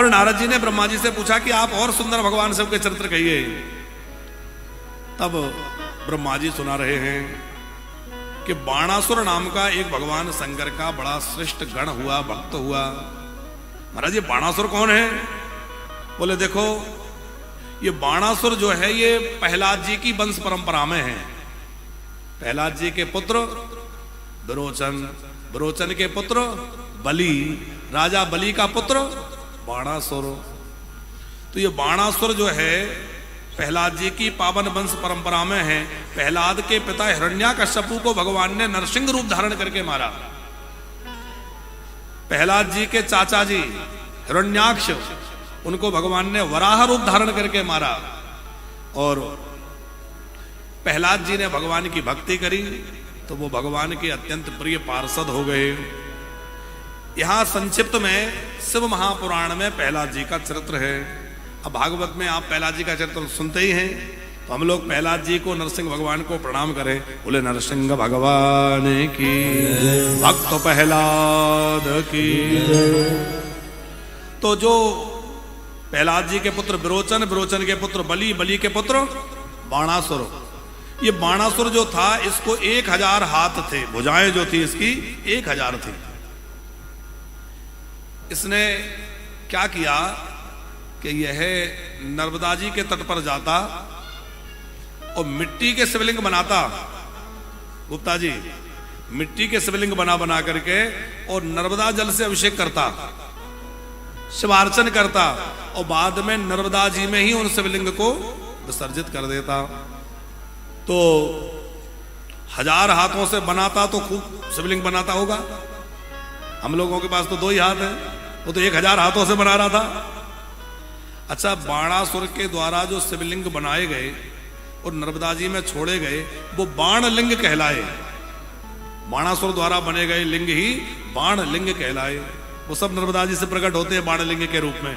फिर नारद जी ने ब्रह्मा जी से पूछा कि आप और सुंदर भगवान सबके चरित्र कहिए। तब ब्रह्मा जी सुना रहे हैं कि बाणासुर नाम का एक भगवान शंकर का बड़ा श्रेष्ठ गण हुआ, भक्त हुआ। महाराज ये बाणासुर कौन है? बोले देखो ये बाणासुर जो है ये प्रहलाद जी की वंश परंपरा में है। प्रहलाद जी के पुत्र विरोचन, विरोचन के पुत्र बलि, राजा बलि का पुत्र बाणासुर। तो ये बाणासुर जो है प्रहलाद जी की पावन वंश परंपरा में है। प्रहलाद के पिता हिरण्याकश्यपु को भगवान ने नरसिंह रूप धारण करके मारा। प्रहलाद जी के चाचा जी हिरण्याक्ष, उनको भगवान ने वराह रूप धारण करके मारा। और प्रहलाद जी ने भगवान की भक्ति करी तो वो भगवान के अत्यंत प्रिय पार्षद हो गए। यहां संक्षिप्त में शिव महापुराण में प्रहलाद जी का चरित्र है। अब भागवत में आप प्रहलाद जी का चरित्र सुनते ही हैं, तो हम लोग प्रहलाद जी को, नरसिंह भगवान को प्रणाम करें। बोले नरसिंह भगवान की, भक्त प्रहलाद की। तो जो प्रहलाद जी के पुत्र विरोचन, विरोचन के पुत्र बलि, बलि के पुत्र बाणासुर। ये बाणासुर जो था इसको 1000 हाथ थे, भुजाएं जो थी इसकी 1000 थी। इसने क्या किया कि यह नर्मदा जी के तट पर जाता और मिट्टी के शिवलिंग बनाता। गुप्ता जी, मिट्टी के शिवलिंग बना बना करके और नर्मदा जल से अभिषेक करता, शिवार्चन करता और बाद में नर्मदा जी में ही उन शिवलिंग को विसर्जित कर देता। तो 1000 हाथों से बनाता तो खूब शिवलिंग बनाता होगा। हम लोगों के पास तो 2 ही हाथ है, वो तो 1000 हाथों से बना रहा था। अच्छा, बाणासुर के द्वारा जो शिवलिंग बनाए गए और नर्मदा जी में छोड़े गए वो बाण लिंग कहलाए। बाणासुर द्वारा बने गए लिंग ही बाण लिंग कहलाए। वो सब नर्मदा जी से प्रकट होते हैं बाण लिंग के रूप में।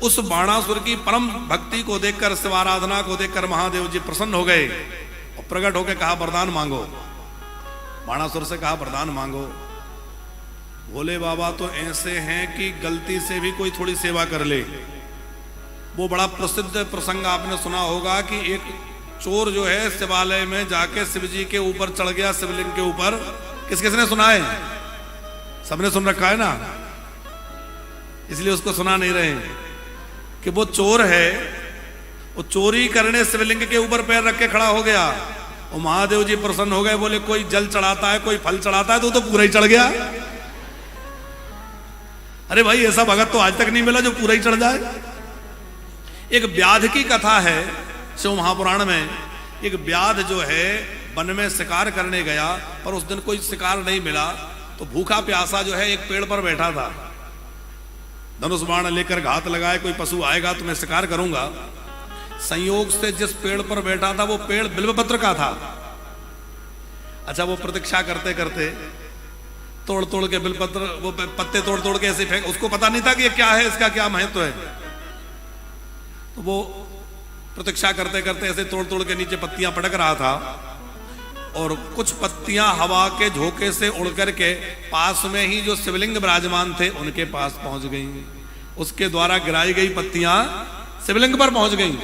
उस बाणासुर की परम भक्ति को देखकर, शिव आराधना को देखकर महादेव जी प्रसन्न हो गए और प्रकट होकर कहा वरदान मांगो। बाणासुर से कहा वरदान मांगो। भोले बाबा तो ऐसे हैं कि गलती से भी कोई थोड़ी सेवा कर ले। वो बड़ा प्रसिद्ध प्रसंग आपने सुना होगा कि एक चोर जो है शिवालय में जाके शिव जी के ऊपर चढ़ गया, शिवलिंग के ऊपर। किसने सुना है? सबने सुन रखा है ना, इसलिए उसको सुना नहीं रहे कि वो चोर है, वो चोरी करने शिवलिंग के ऊपर पैर रख के खड़ा हो गया और महादेव जी प्रसन्न हो गए। बोले कोई जल चढ़ाता है, कोई फल चढ़ाता है, तो पूरा ही चढ़ गया। अरे भाई, ऐसा भगत तो आज तक नहीं मिला जो पूरा ही चढ़ जाए। एक व्याध की कथा है शिव महापुराण में। एक व्याध जो है वन में शिकार करने गया, पर उस दिन कोई शिकार नहीं मिला, तो भूखा प्यासा जो है एक पेड़ पर बैठा था। धनुष बाण लेकर घात लगाए, कोई पशु आएगा तो मैं शिकार करूंगा। संयोग से जिस पेड़ पर बैठा था वो पेड़ बिल्वपत्र का था। अच्छा, वो प्रतीक्षा करते करते तोड़ तोड़ के बिलपत्र, वो पत्ते तोड़ तोड़ के ऐसे फेंक। उसको पता नहीं था कि ये क्या है, इसका क्या महत्व है। तो वो प्रतीक्षा करते करते ऐसे तोड़ तोड़ के नीचे पत्तियां पटक रहा था और कुछ पत्तियां हवा के झोंके से उड़ करके पास में ही जो शिवलिंग विराजमान थे उनके पास पहुंच गई। उसके द्वारा गिराई गई पत्तियां शिवलिंग पर पहुंच गई।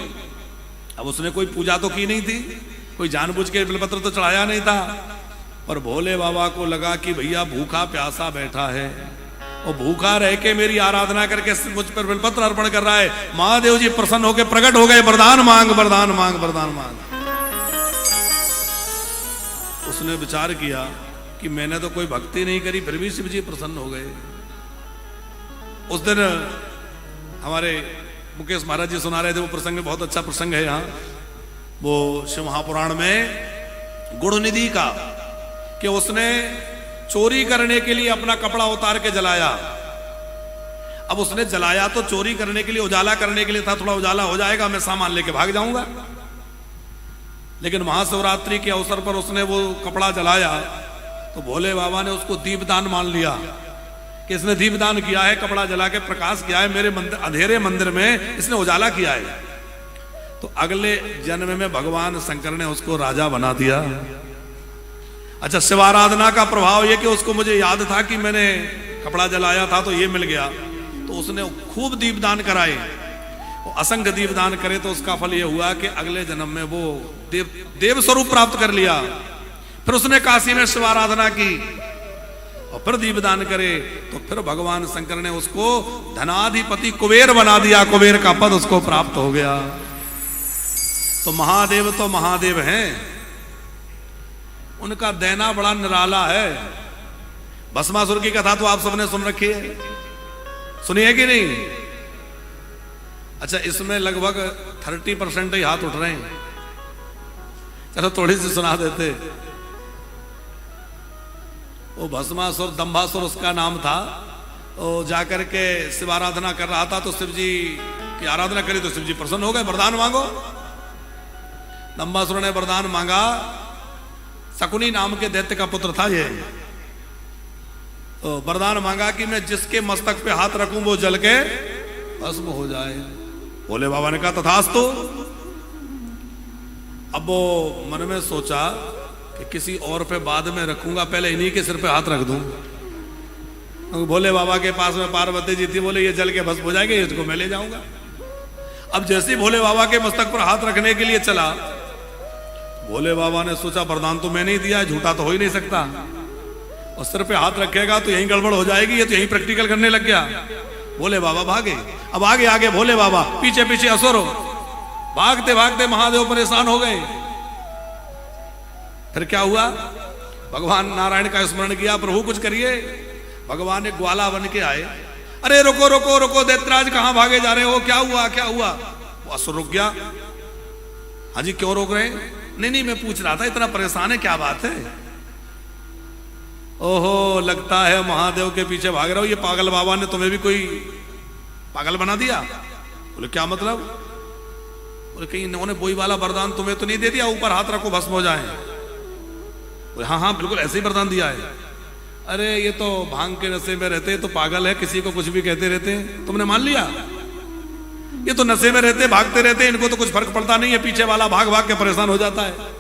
अब उसने कोई पूजा तो की नहीं थी, कोई जानबूझ के बिलपत्र तो चढ़ाया नहीं था, पर भोले बाबा को लगा कि भैया भूखा प्यासा बैठा है और भूखा रह के मेरी आराधना करके मुझ पर बिलपत्र अर्पण कर रहा है। महादेव जी प्रसन्न होकर प्रकट हो गए, वरदान मांग, वरदान मांग, वरदान मांग। उसने विचार किया कि मैंने तो कोई भक्ति नहीं करी, फिर भी शिव जी प्रसन्न हो गए। उस दिन हमारे मुकेश महाराज जी सुना रहे थे, वो प्रसंग बहुत अच्छा प्रसंग है यहाँ, वो शिव महापुराण में गुणनिधि का, कि उसने चोरी करने के लिए अपना कपड़ा उतार के जलाया। अब उसने जलाया तो चोरी करने के लिए, उजाला करने के लिए था, थोड़ा उजाला हो जाएगा, मैं सामान लेके भाग जाऊंगा। लेकिन महाशिवरात्रि के अवसर पर उसने वो कपड़ा जलाया तो भोले बाबा ने उसको दीपदान मान लिया कि इसने दीपदान किया है, कपड़ा जला के प्रकाश किया है, मेरे मंदिर, अंधेरे मंदिर में इसने उजाला किया है। तो अगले जन्म में भगवान शंकर ने उसको राजा बना दिया। अच्छा, शिवाराधना का प्रभाव यह कि उसको मुझे याद था कि मैंने कपड़ा जलाया था तो ये मिल गया। तो उसने खूब दीपदान कराए, असंख्य दीपदान करे, तो उसका फल यह हुआ कि अगले जन्म में वो देव स्वरूप प्राप्त कर लिया। फिर उसने काशी में शिव आराधना की और फिर दीपदान करे, तो फिर भगवान शंकर ने उसको धनाधिपति कुबेर बना दिया, कुबेर का पद उसको प्राप्त हो गया। तो महादेव हैं, उनका देना बड़ा निराला है। भस्मासुर की कथा तो आप सबने सुन रखी है, सुनी है कि नहीं? अच्छा, इसमें लगभग 30% ही हाथ उठ रहे हैं, चलो थोड़ी सी सुना देते। वो भस्मासुर, दंभासुर उसका नाम था। वो जाकर के शिव आराधना कर रहा था, तो शिव जी की आराधना करी तो शिव जी प्रसन्न हो गए, वरदान मांगो। दंभासुर ने वरदान मांगा, शकुनी नाम के दैत्य का पुत्र था ये, तो वरदान मांगा कि मैं जिसके मस्तक पे हाथ रखूं वो जल के भस्म हो जाए। भोले बाबा ने कहा तथास्तु। अब वो मन में सोचा कि किसी और पे बाद में रखूंगा, पहले इन्हीं के सिर पे हाथ रख दूं। तो भोले बाबा के पास में पार्वती जी थी, बोले ये जल के भस्म हो जाएंगे, इसको मैं ले जाऊंगा। अब जैसे ही भोले बाबा के मस्तक पर हाथ रखने के लिए चला, भोले बाबा ने सोचा वरदान तो मैंने ही दिया, झूठा तो हो ही नहीं सकता, और सिर पे हाथ रखेगा तो यहीं गड़बड़ हो जाएगी, ये तो यहीं प्रैक्टिकल करने लग गया। भोले बाबा भागे। अब आगे आगे भोले बाबा, पीछे पीछे असुर। भागते भागते महादेव परेशान हो गए। फिर क्या हुआ? भगवान नारायण का स्मरण किया, प्रभु कुछ करिए। भगवान एक ग्वाला बन के आए। अरे रुको रुको रुको, दैत्यराज कहां भागे जा रहे हो? क्या हुआ क्या हुआ? वो असुर रुक गया। हाँ जी, क्यों रोक रहे हैं? नहीं, मैं पूछ रहा था, इतना परेशान है, क्या बात है? ओहो, लगता है महादेव के पीछे भाग रहे हो, ये पागल बाबा ने तुम्हें भी कोई पागल बना दिया। बोले क्या मतलब? बोले कहीं इन्होंने वही वाला वरदान तुम्हें तो नहीं दे दिया, ऊपर हाथ रखो भस्म हो जाए? बोले हाँ बिल्कुल ऐसे ही वरदान दिया है। अरे ये तो भांग के नशे में रहते, तो पागल है, किसी को कुछ भी कहते रहते हैं, तुमने मान लिया? ये तो नशे में रहते, भागते रहते, इनको तो कुछ फर्क पड़ता नहीं है, पीछे वाला भाग भाग के परेशान हो जाता है।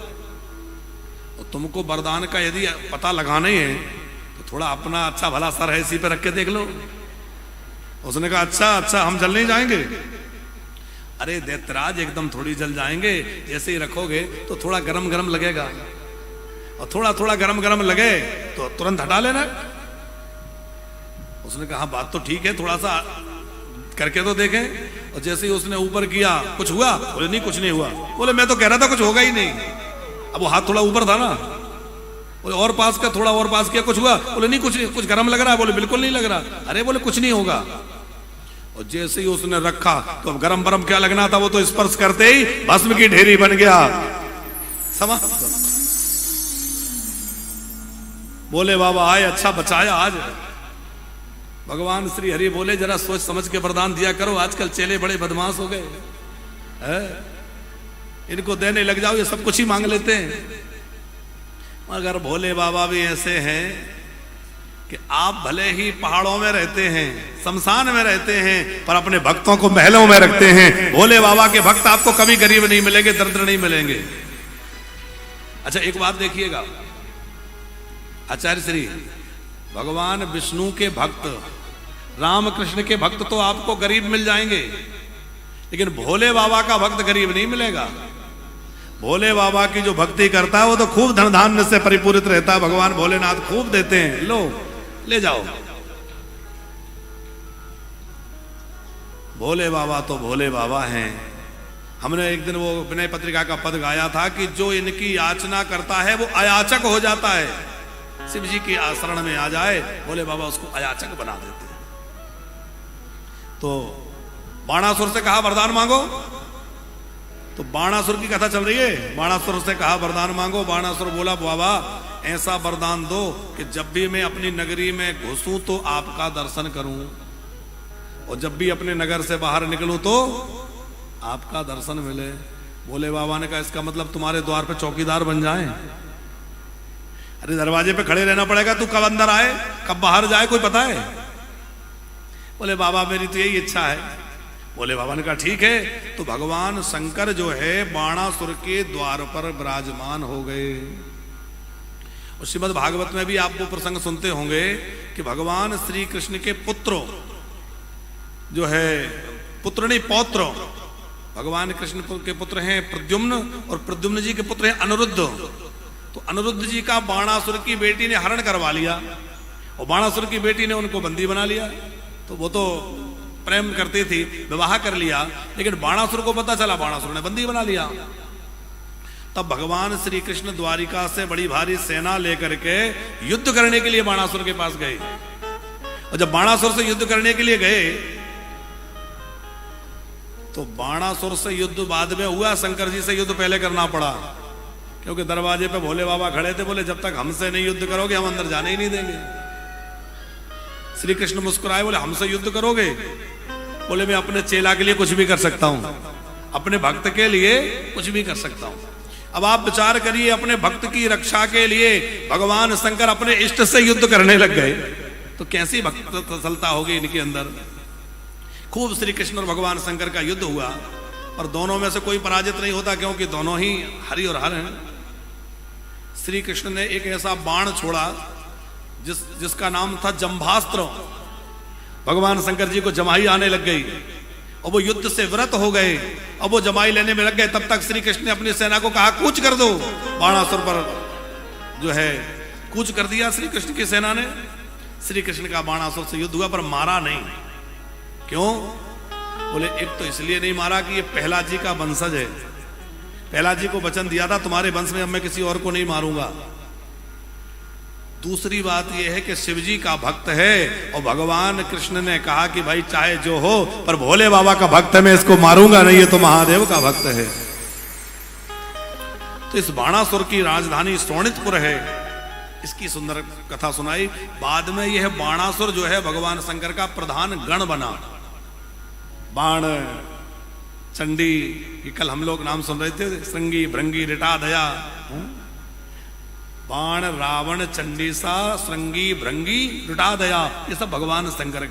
तुमको वरदान का यदि पता लगाना ही है तो थोड़ा अपना अच्छा भला सर है इसी पे रख के देख लो। उसने कहा अच्छा हम जल नहीं जाएंगे? अरे दैत्यराज एकदम थोड़ी जल जाएंगे, जैसे ही रखोगे तो थोड़ा गरम गरम लगेगा, और थोड़ा थोड़ा गरम गरम लगे तो तुरंत हटा लेना। उसने कहा बात तो ठीक है, थोड़ा सा करके तो देखें। और जैसे ही उसने ऊपर किया, कुछ हुआ? बोले नहीं कुछ नहीं हुआ। बोले मैं तो कह रहा था कुछ होगा ही नहीं। अब वो हाथ थोड़ा ऊपर था ना, और पास का थोड़ा और पास किया, कुछ हुआ? बोले नहीं कुछ गरम लग रहा है। बोले बिल्कुल नहीं लग रहा। अरे बोले कुछ नहीं होगा। और जैसे ही उसने रखा तो अब गरम बरम क्या लगना था, वो तो स्पर्श करते ही भस्म की ढेरी बन गया। समाप्त। बोले बाबा आए, अच्छा बचाया आज। भगवान श्री हरि बोले जरा सोच समझ के वरदान दिया करो, आजकल चेले बड़े बदमाश हो गए हैं, इनको देने लग जाओ ये सब कुछ ही मांग लेते हैं। मगर भोले बाबा भी ऐसे हैं कि आप भले ही पहाड़ों में रहते हैं, शमशान में रहते हैं, पर अपने भक्तों को महलों में रखते हैं। भोले बाबा के भक्त आपको कभी गरीब नहीं मिलेंगे, दरिद्र नहीं मिलेंगे। अच्छा एक बात देखिएगा, आचार्य श्री भगवान विष्णु के भक्त, रामकृष्ण के भक्त तो आपको गरीब मिल जाएंगे, लेकिन भोले बाबा का भक्त गरीब नहीं मिलेगा। भोले बाबा की जो भक्ति करता है वो तो खूब धन धान्य से परिपूरित रहता है। भगवान भोलेनाथ खूब देते हैं, लो ले जाओ। भोले बाबा तो भोले बाबा हैं। हमने एक दिन वो विनय पत्रिका का पद गाया था कि जो इनकी याचना करता है वो अयाचक हो जाता है। शिव जी की आचरण में आ जाए, भोले बाबा उसको अयाचक बना देते हैं। तो बाणासुर से कहा वरदान मांगो, तो बाणासुर की कथा चल रही है। बाणासुर से कहा वरदान मांगो। बाणासुर बोला बाबा ऐसा वरदान दो कि जब भी मैं अपनी नगरी में घुसूं तो आपका दर्शन करूं, और जब भी अपने नगर से बाहर निकलूं तो आपका दर्शन मिले। भोले बाबा ने कहा इसका मतलब तुम्हारे द्वार पे चौकीदार बन जाए? अरे दरवाजे पे खड़े रहना पड़ेगा, तू कब अंदर आए कब बाहर जाए कोई पता है? बोले बाबा मेरी तो यही इच्छा है। बोले बाबा ने कहा ठीक है। तो भगवान शंकर जो है बाणासुर के द्वार पर विराजमान हो गए। और श्रीमद् भागवत में भी आप वो प्रसंग सुनते होंगे कि भगवान श्री कृष्ण के पुत्रों जो है पुत्र नहीं पौत्र, भगवान कृष्ण के पुत्र हैं प्रद्युम्न, और प्रद्युम्न जी के पुत्र हैं अनिरुद्ध। तो अनिरुद्ध जी का बाणासुर की बेटी ने हरण करवा लिया, और बाणासुर की बेटी ने उनको बंदी बना लिया। तो वो तो प्रेम करती थी, विवाह कर लिया, लेकिन बाणासुर को पता चला, बाणासुर ने बंदी बना लिया। तब भगवान श्री कृष्ण द्वारिका से बड़ी भारी सेना लेकर के युद्ध करने के लिए बाणासुर के पास गए। और जब बाणासुर से युद्ध करने के लिए गए, तो बाणासुर से युद्ध बाद में हुआ, शंकर जी से युद्ध पहले करना पड़ा, क्योंकि दरवाजे पे भोले बाबा खड़े थे, बोले जब तक हमसे नहीं युद्ध करोगे हम अंदर जाने ही नहीं देंगे। श्री कृष्ण मुस्कुराए, बोले हमसे युद्ध करोगे? बोले मैं अपने चेला के लिए कुछ भी कर सकता हूं, अपने भक्त के लिए कुछ भी कर सकता हूं। अब आप विचार करिए, अपने भक्त की रक्षा के लिए भगवान शंकर अपने इष्ट से युद्ध करने लग गए, तो कैसी भक्तता होगी इनके अंदर। खूब श्री कृष्ण और भगवान शंकर का युद्ध हुआ, और दोनों में से कोई पराजित नहीं होता, क्योंकि दोनों ही हरि और हर हैं। श्री कृष्ण ने एक ऐसा बाण छोड़ा जिसका नाम था जंभास्त्र। भगवान शंकर जी को जमाई आने लग गई, और वो युद्ध से व्रत हो गए। अब वो जमाई लेने में लग गए, तब तक श्री कृष्ण ने अपनी सेना को कहा कूच कर दो। बाणासुर पर जो है कूच कर दिया श्री कृष्ण की सेना ने। श्री कृष्ण का बाणासुर से युद्ध हुआ, पर मारा नहीं। क्यों? बोले एक तो इसलिए नहीं मारा कि ये प्रहलाद जी का वंशज है, प्रहलाद जी को वचन दिया था तुम्हारे वंश में अब मैं किसी और को नहीं मारूंगा। दूसरी बात यह है कि शिव जी का भक्त है, और भगवान कृष्ण ने कहा कि भाई चाहे जो हो, पर भोले बाबा का भक्त है, मैं इसको मारूंगा नहीं, ये तो महादेव का भक्त है। तो इस बाणासुर की राजधानी शोणितपुर है, इसकी सुंदर कथा सुनाई। बाद में यह बाणासुर जो है भगवान शंकर का प्रधान गण बना। बाण चंडी, ये कल हम लोग नाम सुन रहे थे, श्रृंगी भृंगी रिटा दया। बाण रावण चंडीसा श्रृंगी भृंगी रिटा दया, ये सब भगवान शंकर